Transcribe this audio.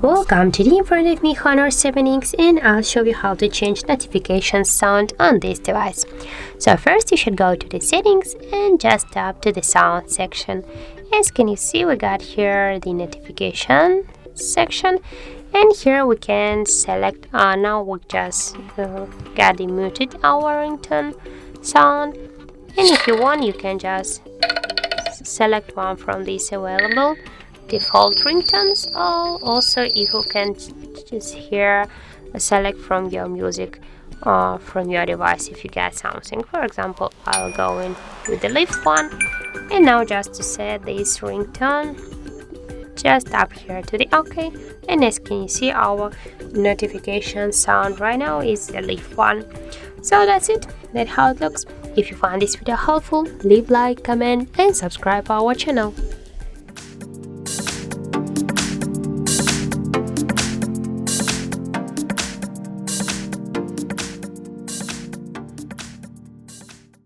Welcome to the in front of me Honor 7X, and I'll show you how to change notification sound on this device. So first you should go to the settings and just tap to the sound section. As can you see, we got here the notification section, and here we can select now we just got the muted our ringtone sound, and if you want you can just select one from these available default ringtones, or also if you can just here select from your music from your device if you get something. For example, I'll go in with the lift one, and now just to set this ringtone, just tap here to the OK, and as can you see, our notification sound right now is the lift one. So that's it, that's how it looks. If you find this video helpful, leave like, comment and subscribe our channel.